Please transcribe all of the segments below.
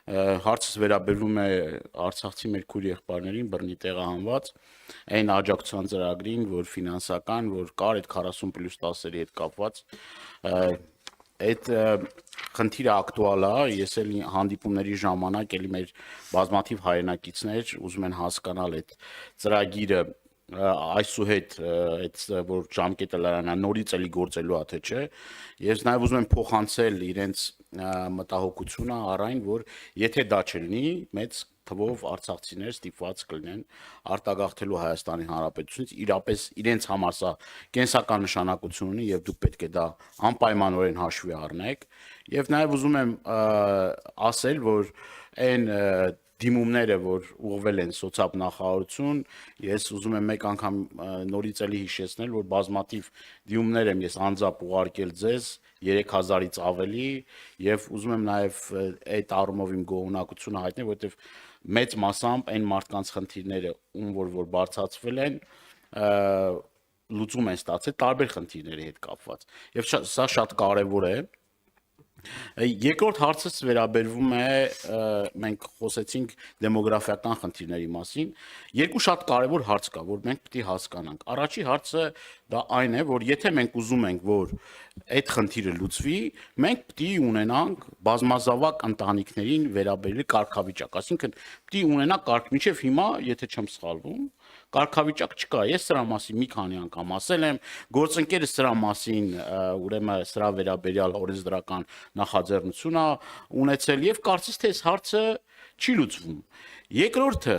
Հարցս վերաբերում է Արցախցի մեր քույր եղբայրներին բռնի տեղահանված այն աջակցության ծրագրին, որ ֆինանսական, որ կար այդ 40+10-երի հետ կապված, այդ խնդիրը ակտուալ է, ես էլ հանդիպումների ժամանակ էլի մեր բազմաթիվ հայրենակիցներ ուզում են հասկանալ այդ ծրագիրը այսուհետ այդ որ ժամկետը լրանա նորից էլի գործելու է թե չէ ես նաև ուզում եմ փոխանցել իրենց մտահոգությունը առայն որ եթե դա չլինի մեծ թվով արցախցիներ ստիպված կլինեն արտագաղթելու Հայաստանի Հանրապետությունից իրապես իրենց համար սա կենսական նշանակություն ունի եւ դուք պետք է դա անպայմանորեն հաշվի առնեք եւ նաև ուզում եմ ասել որ այն դիմումները, որ ուղղվել են սոցիալ նախարարություն, ես ուզում եմ մեկ անգամ նորից էլի հիշեցնել, որ բազմաթիվ դիմումներ եմ ես անձամբ ուղարկել ձեզ 3000-ից ավելի եւ ուզում եմ նաեւ այդ առումով իմ գոհունակությունը հայտնել, որովհետեւ մեծ մասամբ այն մարդկանց խնդիրները, ում որ բարձրացվել են, լուծում են ստացել տարբեր խնդիրների հետ կապված։ Եվ սա շատ կարեւոր է։ Երկրորդ հարցս վերաբերվում է մենք խոսեցինք դեմոգրաֆիական խնդիրների մասին երկու շատ կարևոր հարց կա որ մենք պետք է հասկանանք առաջի հարցը դա այն է որ եթե մենք ուզում ենք որ այդ խնդիրը լուծվի մենք պետք է ունենանք բազմազավակ ընտանիքներին վերաբերել կարգավիճակ այսինքն պետք է ունենանք կարգ մինչև հիմա եթե չեմ սխալվում կարգավիճակ չկա ես սրա մասին մի քանի անգամ ասել եմ գործընկերս սրա մասին ուրեմն սրա վերաբերյալ օրենսդրական նախաձեռնություն է ունեցել եւ կարծես թե այս հարցը չի լուծվում երկրորդը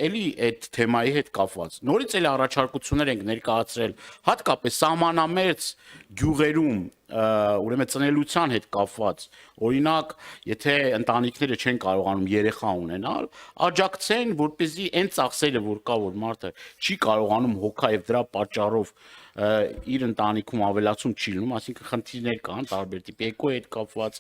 էլի այդ թեմայի հետ կապված նորից էլի առաջարկություններ ենք ներկայացրել հատկապես սահմանամերձ գյուղերում ուրեմն ծնելիության հետ կապված օրինակ եթե ընտանիքները չեն կարողանում երեխա ունենալ աջակցեն որպեսզի այն ծախսերը որ կա որ մարդը չի կարողանում հոգա եւ դրա պատճառով իր ընտանիքում ավելացում չի լինում այսինքն խնդիրներ կան տարբեր տիպի էկոյի հետ կապված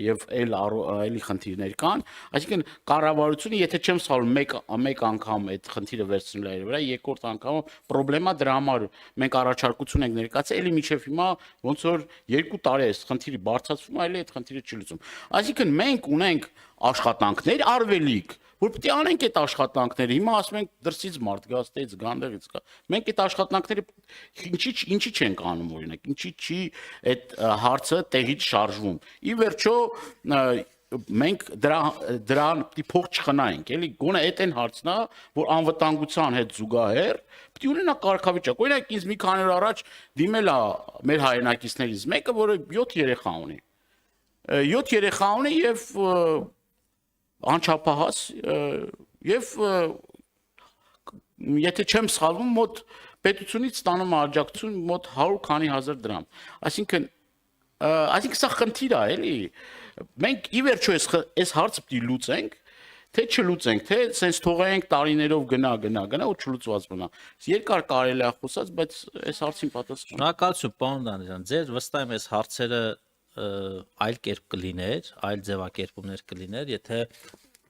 եւ էլի խնդիրներ կան այսինքն կառավարությունը եթե չեմ սխալվում մեկ անգամ այդ խնդիրը վերցնել է իր վրա երկրորդ անգամը խնդրեմա դրա համար մենք առաջարկություն ենք ներկայացել էլի միջև հիմա ոնց որ 2 տարի է խնդիրի բարձրացվում այլ այդ խնդիրը չի լուծում այսինքն մենք ունենք աշխատանքներ արվելիք որ պետք է անենք այդ աշխատանքները հիմա ասում ենք դրսից մարդ գա ստեից գանդեղից գա մենք այդ աշխատանքները ինչի չենք անում օրինակ ինչի չի այդ հարցը տեղից շարժվում ի վերջո մենք դրան պիտի փող չխնայենք էլի գոնե այդ այն հարցն է որ անվտանգության հետ զուգահեռ պիտի ունենա կարգավիճակ օրինակ ինձ մի քանի օր առաջ դիմել է մեր հայրենակիցներից մեկը որը 7 երեխա ունի 7 երեխա ունի եւ անչափահաս եւ եթե չեմ սխալվում մոտ պետությունից ստանում աջակցություն մոտ 100 քանի հազար դրամ այսինքն սա խնդիր է էլի մենք ի վերջո այս հարցը պիտի լուծենք թե չլուծենք թե sense թողենք տարիներով գնա ու չլուծված մնա երկար կարելի է խոսած բայց այս հարցին պատասխան շնորհակալություն պարոն Դանիելյան ձեր վստահ եմ այս հարցերը այլ կերպ կլիներ այլ ձևակերպումներ կլիներ եթե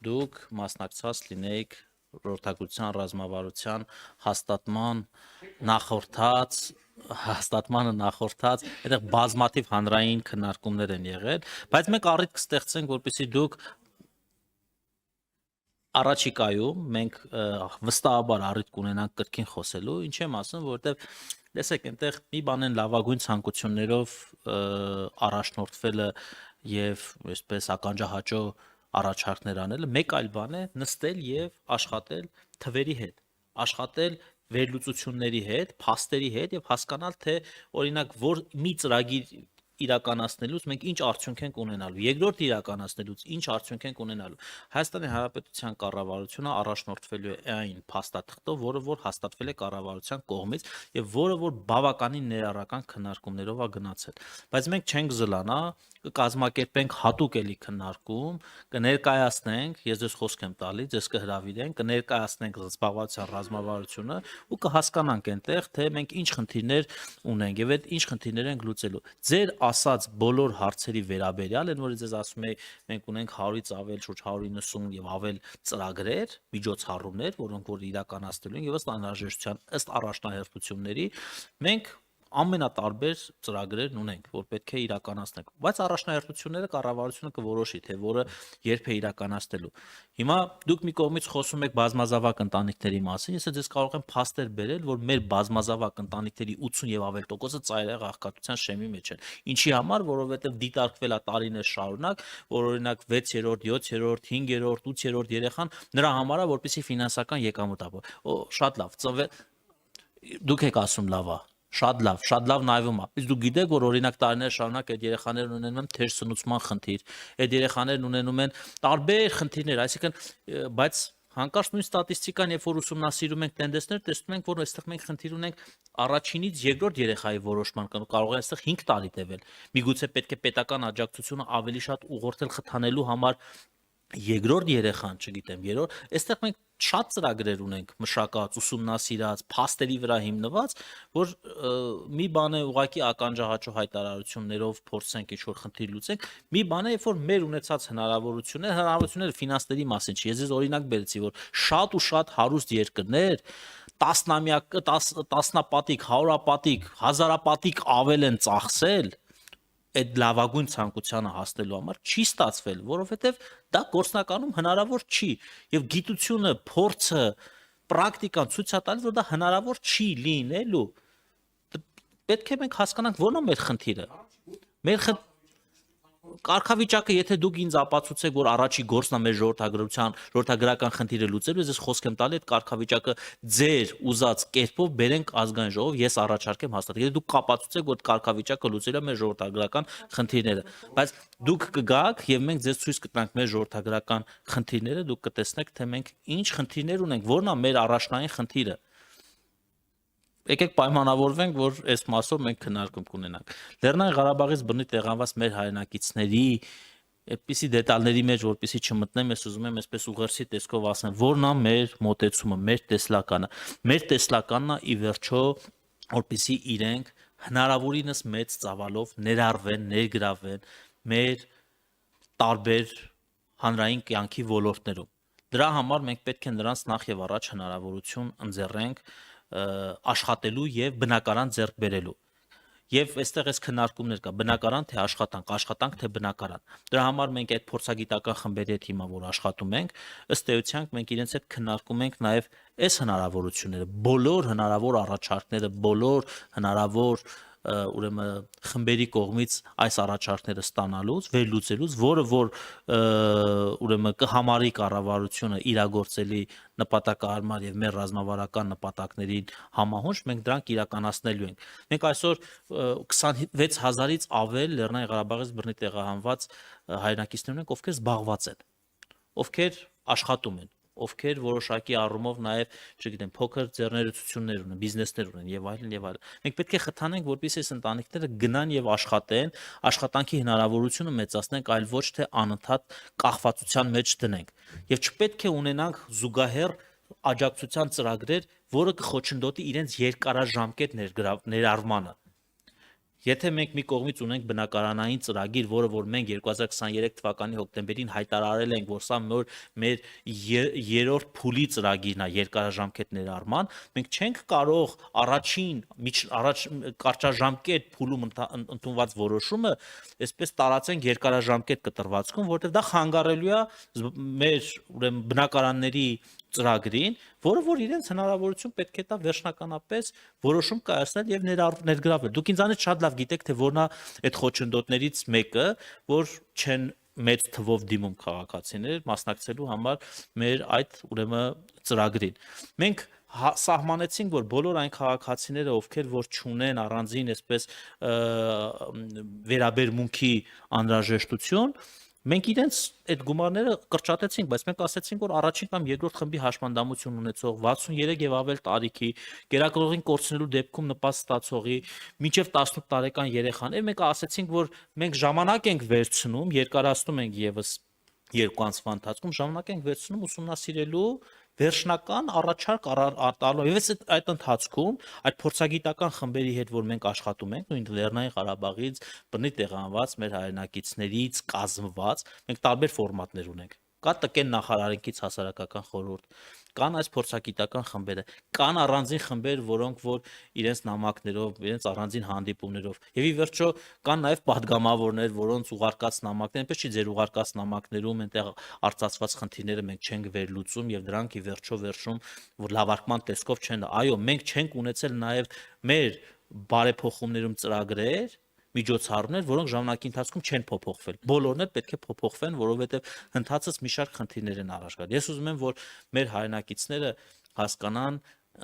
դուք մասնակցած լինեիք ռորթակության ռազմավարության հաստատմանը նախորդած այդտեղ բազմաթիվ հանրային քննարկումներ են եղել բայց մենք առիթ կստեղծենք որպեսզի դուք առաջիկայում մենք վստահաբար առիթ կունենանք կրկին խոսելու ինչ եմ ասում որովհետև լսեք այնտեղ մի բան են լավագույն ցանկություններով առաջնորդվելը եւ այսպես ականջահաճո առաջարկներ անելը մեկ այլ բան է նստել եւ աշխատել թվերի հետ աշխատել վերլուծությունների հետ, փաստերի հետ եւ հասկանալ թե օրինակ որ մի ծրագիր իրականացնելուց մենք ինչ արդյունք ենք ունենալու երկրորդ իրականացնելուց ինչ արդյունք ենք ունենալու Հայաստանի Հանրապետության կառավարությունը առաջնորդվելու է այն փաստաթղթով որը որ հաստատվել է կառավարության կողմից եւ որը որ բավականին ներառական քննարկումներով է գնացել բայց մենք չենք զլանա կկազմակերպենք հատուկ էլի քննարկում կներկայացնենք ես ձեզ խոսք եմ տալիս ձեզ կհրավիրենք կներկայացնենք զբաղվածության ռազմավարությունը ու կհասկանանք այնտեղ թե մենք ինչ խնդիրներ ունենք եւ այդ ինչ խնդիրներ ենք լուծելու ձեր ասած բոլոր հարցերի վերաբերյալ են որ ձեզ ասում եմ մենք ունենք 100-ից ավել շուրջ 190 եւ ավել ծրագրեր միջոցառումներ որոնք որ իրականացնելու են եւ ըստ անհրաժեշտության ըստ առաջնահերթությունների մենք ամենատարբեր ծրագրերն ունենք, որ պետք է իրականացնենք, բայց առաջնահերթությունները կառավարությունը կորոշի, թե որը երբ է իրականացնելու։ Հիմա դուք մի կողմից խոսում եք բազմազավակ ընտանիքների մասին, ես ձեզ կարող եմ փաստեր բերել, որ մեր բազմազավակ ընտանիքների 80 եւ ավել տոկոսը ծայրահեղ աղքատության շեմի մեջ են։ Ինչի համար, որովհետեւ դիտարկվել է տարիներ շարունակ, որ օրինակ 6-րդ, 7-րդ, 5-րդ, 8-րդ երեխան նրա համար է, որպեսզի ֆինանսական եկամուտ ապա։ Շատ լավ, դուք եք ասում լավ է, շատ լավ նայվում է։ Իսկ դուք գիտեք, որ օրինակ տարիներ շարունակ այդ երեխաներն ունենում են թեժ սնուցման խնդիր, այդ երեխաներն ունենում են տարբեր խնդիրներ, այսինքն, բայց հանկարծ նույն ստատիստիկան, երբ որ ուսումնասիրում ենք տենդենսներ, տեսնում ենք, որ այստեղ մենք խնդիր ունենք առաջինից երկրորդ երեխայի որոշման, կարող է այստեղ 5 տարի տևել։ Միգուցե պետք է պետական աջակցությունը ավելի շատ ուղղորդել խթանելու համար երկրորդ երեխան, չգիտեմ, երրորդ, այստեղ մենք շատ ծրագրեր ունենք մշակած, ուսումնասիրած, փաստերի վրա հիմնված, որ մի բան է ուղղակի ականջահաճո հայտարարություններով փորձենք ինչ-որ խնդիր լուծենք, մի բան է, երբ որ մեր ունեցած հնարավորությունները ֆինանսների մասին չի։ Ես ձեզ օրինակ բերեցի, որ շատ ու շատ հարուստ երկրներ տասնապատիկ, հարյուրապատիկ, հազարապատիկ ավել են ծախսել այդ լավագույն ցանկությանը հասնելու համար, չի ստացվել, որովհետև դա գործնականում հնարավոր չի, եւ գիտությունը, փորձը, պրակտիկան ցույց է տալիս, որ դա հնարավոր չի լինելու։ Պետք է մենք հասկանանք, որն է մեր խնդիրը։ Մեր կարգավիճակը, եթե դուք ինձ ապացուցեք, որ առաջի գործն է մեր ժողովրդագրական խնդիրը լուծելու, ես խոսք եմ տալի այդ կարգավիճակը ձեր ուզած կերպով բերենք ազգային ժողով, ես առաջարկեմ հաստատել։ Եթե դուք կապացուցեք, որ կարգավիճակը լուծելու է մեր ժողովրդագրական խնդիրները, բայց դուք կգաք եւ մենք ձեզ ցույց կտանք մեր ժողովրդագրական խնդիրները, դուք կտեսնեք, թե մենք ինչ խնդիրներ ունենք, որն է մեր առաջնային խնդիրը։ Եկեք պայմանավորվենք, որ այս մասով մենք քննարկում կունենանք։ Լեռնային Ղարաբաղից բռնի տեղանված մեր հայրենակիցների այդպիսի դետալների մեջ, որպեսզի չմտնեմ, ես ուզում եմ այսպես ուղերձի տեսքով ասեմ, որն է մեր մոտեցումը, մեր տեսլականը։ Մեր տեսլականն է ի վերջո, որպեսզի իրենք հնարավորինս մեծ ծավալով ներառվեն, ներգրավվեն մեր տարբեր հանրային կյանքի ոլորտներում։ Դրա համար մենք պետք է նրանց նախ եւ առաջ հնարավորություն ընձեռենք աշխատելու եւ բնակարան ձեռք բերելու։ Եվ այստեղ էս քննարկումներ կա, բնակարան թե աշխատանք թե բնակարան։ Դրա համար մենք այդ փորձագիտական խմբերի հետ հիմա որ աշխատում ենք, ըստ էության մենք իրենց հետ քննարկում ենք նաեւ այս հնարավորությունները, բոլոր հնարավոր առաջարկները, բոլոր հնարավոր ուրեմն խմբերի կողմից այս առաջարկները ստանալուց, վերլուծելուց, որը որ ուրեմն կհամարի կառավարությունը իրագործելի նպատակահարմար եւ մեր ռազմավարական նպատակներին համահունչ, մենք դրանք իրականացնելու ենք։ Մենք այսօր 26000-ից ավել Լեռնային Ղարաբաղից բռնի տեղահանված հայրենակիցներ ունենք, ովքեր զբաղված են, ովքեր աշխատում են, ովքեր որոշակի առումով նաև, չգիտեմ, փոքր ձեռներեցություններ ունեն, բիզնեսներ ունեն եւ այլն եւ այլն։ Մենք պետք է խթանենք, որպեսզի այս ընտանիքները գնան եւ աշխատեն, աշխատանքի հնարավորությունը մեծացնենք, այլ ոչ թե անընդհատ կախվածության մեջ դնենք։ Եվ չպետք է ունենանք զուգահեռ աջակցության ծրագրեր, որը կխոչընդոտի իրենց երկարաժամկետ ներառմանը։ Եթե մենք մի կողմից ունենք բնակարանային ծրագիր, որը որ մենք 2023 թվականի հոկտեմբերին հայտարարել ենք, որ սա մեր երրորդ փուլի ծրագիրն է երկարաժամկետ ներառման, մենք չենք կարող առաջ կարճաժամկետ փուլում ընդունված որոշումը այսպես տարածենք երկարաժամկետ կտրվածքում, որտեղ դա խանգարելու է մեր ուրեմն բնակարանների ծրագրին, որը որ իրենց հնարավորություն պետք է տա վերջնականապես որոշում կայացնել եւ ներգրավել։ Դուք ինձանից շատ լավ գիտեք, թե որն է այդ խոչընդոտներից մեկը, որ չեն մեծ թվով դիմում քաղաքացիներ մասնակցելու համար մեր այդ ուրեմն ծրագրին։ Մենք սահմանեցինք, որ բոլոր այն քաղաքացիները, ովքեր որ չունեն առանձին այսպես վերաբերմունքի անհրաժեշտություն, մենք իրենց այդ գումարները կրճատեցինք, բայց մենք ասացինք, որ առաջին կամ երկրորդ խմբի հաշմանդամություն ունեցող 63 եւ ավել տարիքի կերակրողին կորցնելու դեպքում նպաստ ստացողի մինչեւ 18 տարեկան երեխաներ, մենք ասացինք, որ մենք ժամանակ ենք վերցնում, երկարացնում ենք եւս 2 ամսվա ընթացքում ժամանակ ենք վերցնում ուսումնասիրելու վերջնական առաջարկ տալու եւ այդ ընթացքում այդ փորձագիտական խմբերի հետ որ մենք աշխատում ենք նույն Լեռնային Ղարաբաղից բռնի տեղանված մեր հայրենակիցներից կազմված մենք տարբեր ֆորմատներ ունենք կա ՏԿ նախարարինքից հասարակական խորհուրդ, կան այս փորձագիտական խմբերը, կան առանձին խմբեր, որոնք որ իրենց նամակներով, իրենց առանձին հանդիպումներով, եւ ի վերջո կան նաեւ падգամավորներ, որոնց ուղարկած նամակներ, այնպես չի ձեր ուղարկած նամակներում այնտեղ արծացված խնդիրները մենք չենք վերլուծում եւ դրանք ի վերջո վերջում որ լավարկման տեսքով չեն, այո, մենք չենք ունեցել նաեւ մեր բարեփոխումներում ծրագրեր միջոցառումներ, որոնք ժամանակի ընթացքում չեն փոփոխվել։ Բոլորն էլ պետք է փոփոխվեն, որովհետև ընթացած մի շարք խնդիրներ են առաջ գալ։ Ես ուզում եմ, որ մեր հայրենակիցները հասկանան,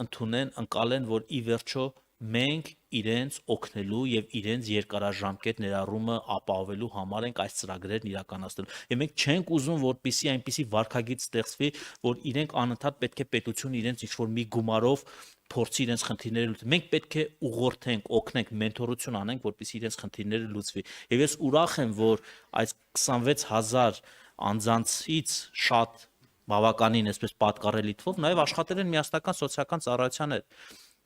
ընդունեն, ընկալեն, որ ի վերջո մենք իրենց օգնելու եւ իրենց երկարաժամկետ ներառումը ապահովելու համար ենք այս ծրագրերն իրականացնելու։ Եվ մենք չենք ուզում, որպեսի այնպիսի վարկագիծ ստեղծվի, որ իրենք անընդհատ պետք է պետությունը իրենց ինչ-որ մի գումարով փորձի իրենց խնդիրները լուծել։ Մենք պետք է ուղղորդենք, օգնենք, մենթորություն անենք, որպեսզի իրենց խնդիրները լուծվի։ Եվ ես ուրախ եմ, որ այս 26000 անձանցից շատ բավականին այսպես պատկառելի թվով նաև աշխատել են միասնական սոցիալական ծառայության հետ։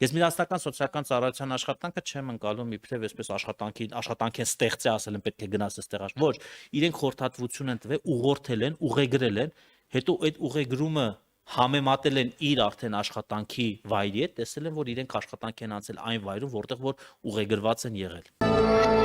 Ես միասնական սոցիալական ծառայության աշխատանքը չեմ ընկալում իբրև այսպես աշխատանք են ստեղծի ասել են պետք է գնաս այստեղ ոչ, իրենք խորհրդատվություն են տվել, ուղղորդել են, ուղեգրել են, հետո այդ ուղեգրումը համեմատել են իր արդեն աշխատանքի վայրի հետ, տեսել են որ իրենք աշխատանք են անցել այն վայրում, որտեղ որ ուղեգրված են եղել։